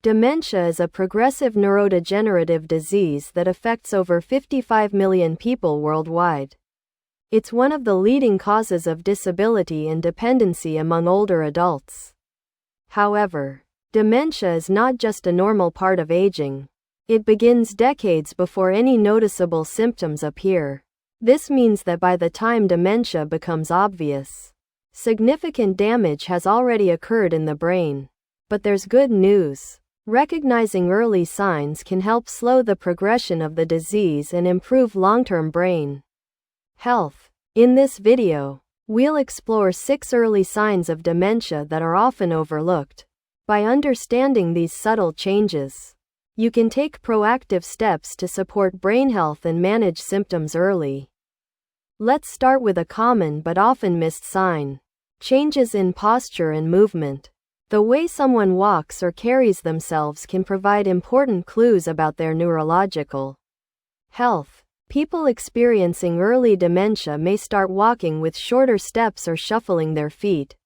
Dementia is a progressive neurodegenerative disease that affects over 55 million people worldwide. It's one of the leading causes of disability and dependency among older adults. However, dementia is not just a normal part of aging. It begins decades before any noticeable symptoms appear. This means that by the time dementia becomes obvious, significant damage has already occurred in the brain. But there's good news. Recognizing early signs can help slow the progression of the disease and improve long-term brain health. In this video, we'll explore 6 early signs of dementia that are often overlooked. By understanding these subtle changes, you can take proactive steps to support brain health and manage symptoms early. Let's start with a common but often missed sign: changes in posture and movement. The way someone walks or carries themselves can provide important clues about their neurological health. People experiencing early dementia may start walking with shorter steps or shuffling their feet.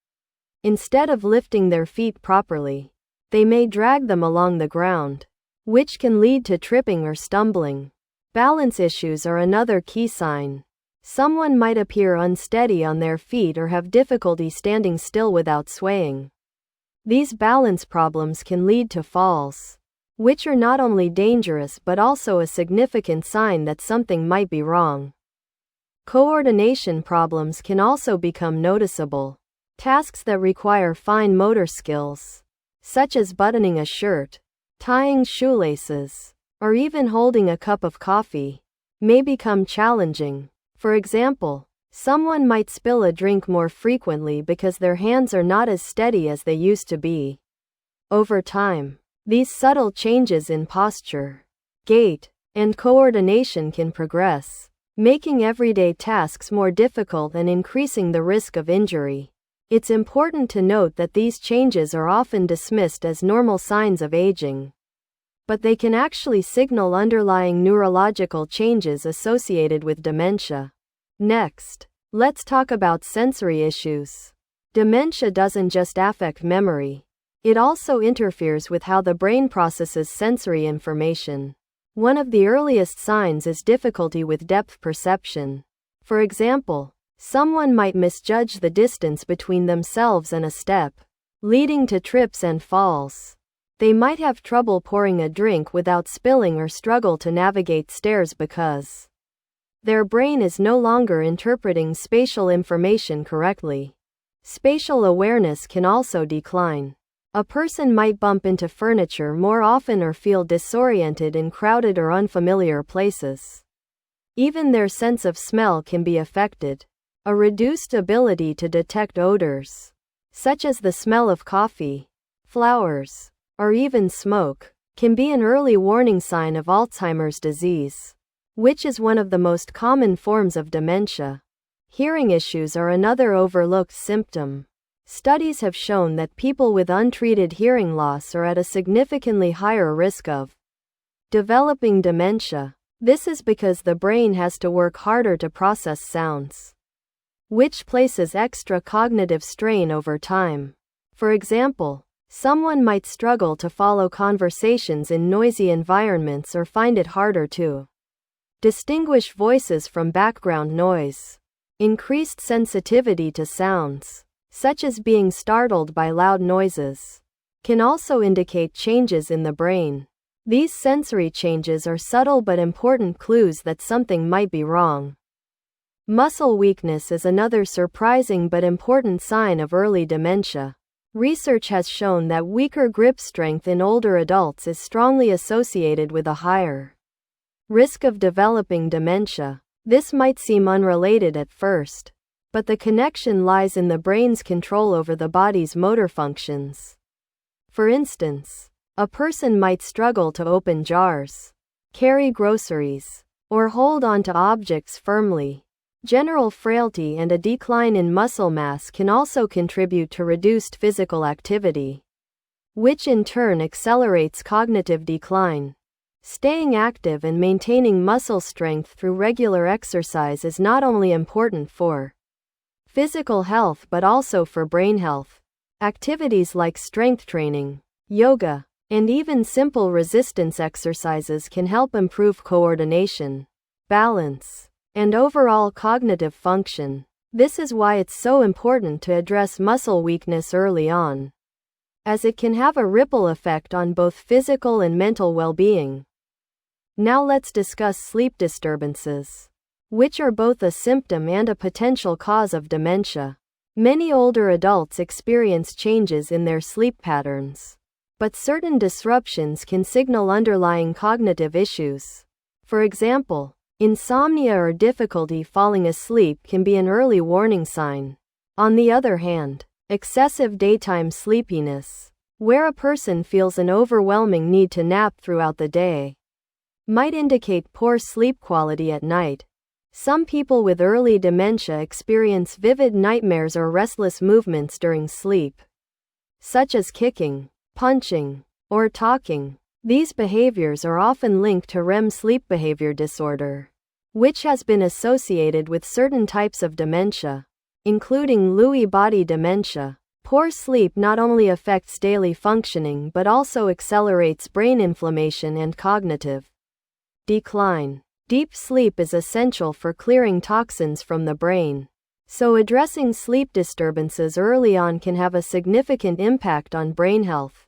Instead of lifting their feet properly, they may drag them along the ground, which can lead to tripping or stumbling. Balance issues are another key sign. Someone might appear unsteady on their feet or have difficulty standing still without swaying. These balance problems can lead to falls, which are not only dangerous but also a significant sign that something might be wrong. Coordination problems can also become noticeable. Tasks that require fine motor skills, such as buttoning a shirt, tying shoelaces, or even holding a cup of coffee, may become challenging. For example, someone might spill a drink more frequently because their hands are not as steady as they used to be. Over time, these subtle changes in posture, gait, and coordination can progress, making everyday tasks more difficult and increasing the risk of injury. It's important to note that these changes are often dismissed as normal signs of aging, but they can actually signal underlying neurological changes associated with dementia. Next, let's talk about sensory issues. Dementia doesn't just affect memory, it also interferes with how the brain processes sensory information. One of the earliest signs is difficulty with depth perception. For example, someone might misjudge the distance between themselves and a step, leading to trips and falls. They might have trouble pouring a drink without spilling or struggle to navigate stairs because their brain is no longer interpreting spatial information correctly. Spatial awareness can also decline. A person might bump into furniture more often or feel disoriented in crowded or unfamiliar places. Even their sense of smell can be affected. A reduced ability to detect odors, such as the smell of coffee, flowers, or even smoke, can be an early warning sign of Alzheimer's disease, which is one of the most common forms of dementia. Hearing issues are another overlooked symptom. Studies have shown that people with untreated hearing loss are at a significantly higher risk of developing dementia. This is because the brain has to work harder to process sounds, which places extra cognitive strain over time. For example, someone might struggle to follow conversations in noisy environments or find it harder to distinguish voices from background noise. Increased sensitivity to sounds, such as being startled by loud noises, can also indicate changes in the brain. These sensory changes are subtle but important clues that something might be wrong. Muscle weakness is another surprising but important sign of early dementia. Research has shown that weaker grip strength in older adults is strongly associated with a higher risk of developing dementia. This might seem unrelated at first, but the connection lies in the brain's control over the body's motor functions. For instance, a person might struggle to open jars, carry groceries, or hold onto objects firmly. General frailty and a decline in muscle mass can also contribute to reduced physical activity, which in turn accelerates cognitive decline. Staying active and maintaining muscle strength through regular exercise is not only important for physical health but also for brain health. Activities like strength training, yoga, And even simple resistance exercises can help improve coordination, balance, and overall cognitive function. This is why it's so important to address muscle weakness early on, as it can have a ripple effect on both physical and mental well-being. Now let's discuss sleep disturbances, which are both a symptom and a potential cause of dementia. Many older adults experience changes in their sleep patterns, but certain disruptions can signal underlying cognitive issues. For example, insomnia or difficulty falling asleep can be an early warning sign. On the other hand, excessive daytime sleepiness, where a person feels an overwhelming need to nap throughout the day, might indicate poor sleep quality at night. Some people with early dementia experience vivid nightmares or restless movements during sleep, such as kicking, punching, or talking. These behaviors are often linked to REM sleep behavior disorder, which has been associated with certain types of dementia, including Lewy body dementia. Poor sleep not only affects daily functioning but also accelerates brain inflammation and cognitive decline. Deep sleep is essential for clearing toxins from the brain, so addressing sleep disturbances early on can have a significant impact on brain health.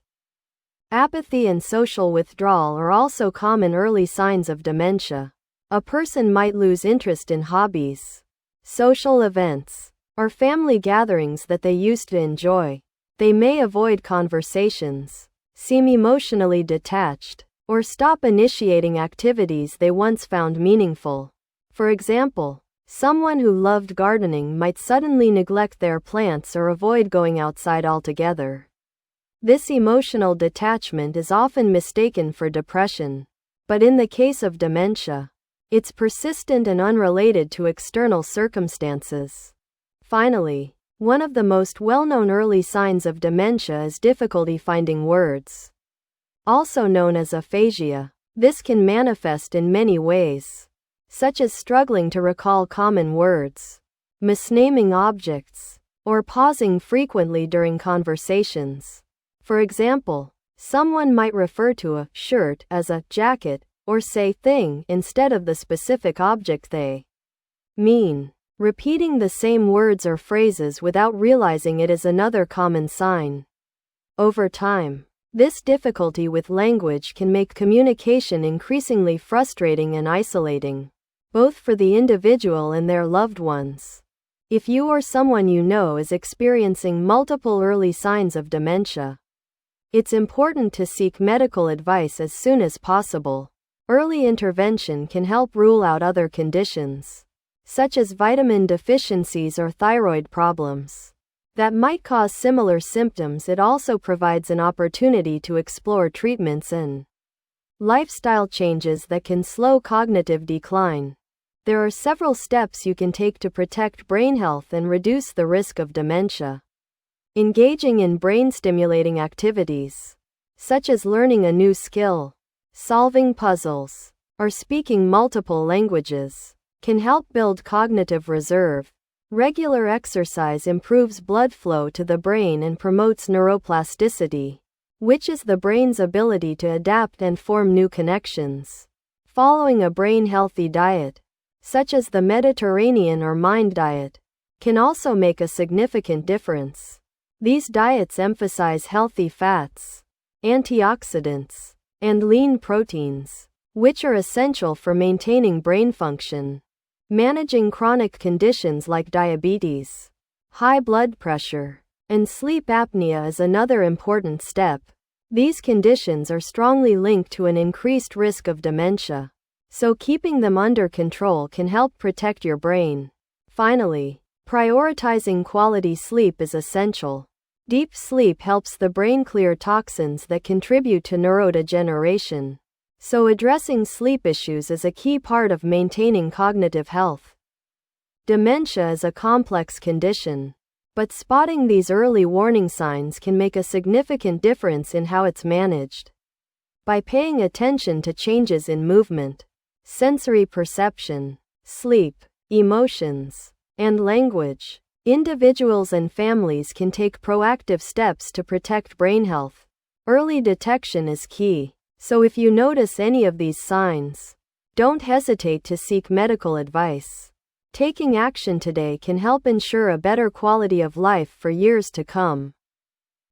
Apathy and social withdrawal are also common early signs of dementia. A person might lose interest in hobbies, social events, or family gatherings that they used to enjoy. They may avoid conversations, seem emotionally detached, or stop initiating activities they once found meaningful. For example, someone who loved gardening might suddenly neglect their plants or avoid going outside altogether. This emotional detachment is often mistaken for depression, but in the case of dementia, it's persistent and unrelated to external circumstances. Finally, one of the most well-known early signs of dementia is difficulty finding words, also known as aphasia. This can manifest in many ways, such as struggling to recall common words, misnaming objects, or pausing frequently during conversations. For example, someone might refer to a shirt as a jacket, or say thing instead of the specific object they mean. Repeating the same words or phrases without realizing it is another common sign. Over time, this difficulty with language can make communication increasingly frustrating and isolating, both for the individual and their loved ones. If you or someone you know is experiencing multiple early signs of dementia, it's important to seek medical advice as soon as possible. Early intervention can help rule out other conditions, such as vitamin deficiencies or thyroid problems, that might cause similar symptoms. It also provides an opportunity to explore treatments and lifestyle changes that can slow cognitive decline. There are several steps you can take to protect brain health and reduce the risk of dementia. Engaging in brain-stimulating activities, such as learning a new skill, solving puzzles, or speaking multiple languages, can help build cognitive reserve. Regular exercise improves blood flow to the brain and promotes neuroplasticity, which is the brain's ability to adapt and form new connections. Following a brain-healthy diet, such as the Mediterranean or MIND diet, can also make a significant difference. These diets emphasize healthy fats, antioxidants, and lean proteins, which are essential for maintaining brain function. Managing chronic conditions like diabetes, high blood pressure, and sleep apnea is another important step. These conditions are strongly linked to an increased risk of dementia, so keeping them under control can help protect your brain. Finally, prioritizing quality sleep is essential. Deep sleep helps the brain clear toxins that contribute to neurodegeneration, so addressing sleep issues is a key part of maintaining cognitive health. Dementia is a complex condition, but spotting these early warning signs can make a significant difference in how it's managed. By paying attention to changes in movement, sensory perception, sleep, emotions, and language, individuals and families can take proactive steps to protect brain health. Early detection is key. So if you notice any of these signs, don't hesitate to seek medical advice. Taking action today can help ensure a better quality of life for years to come.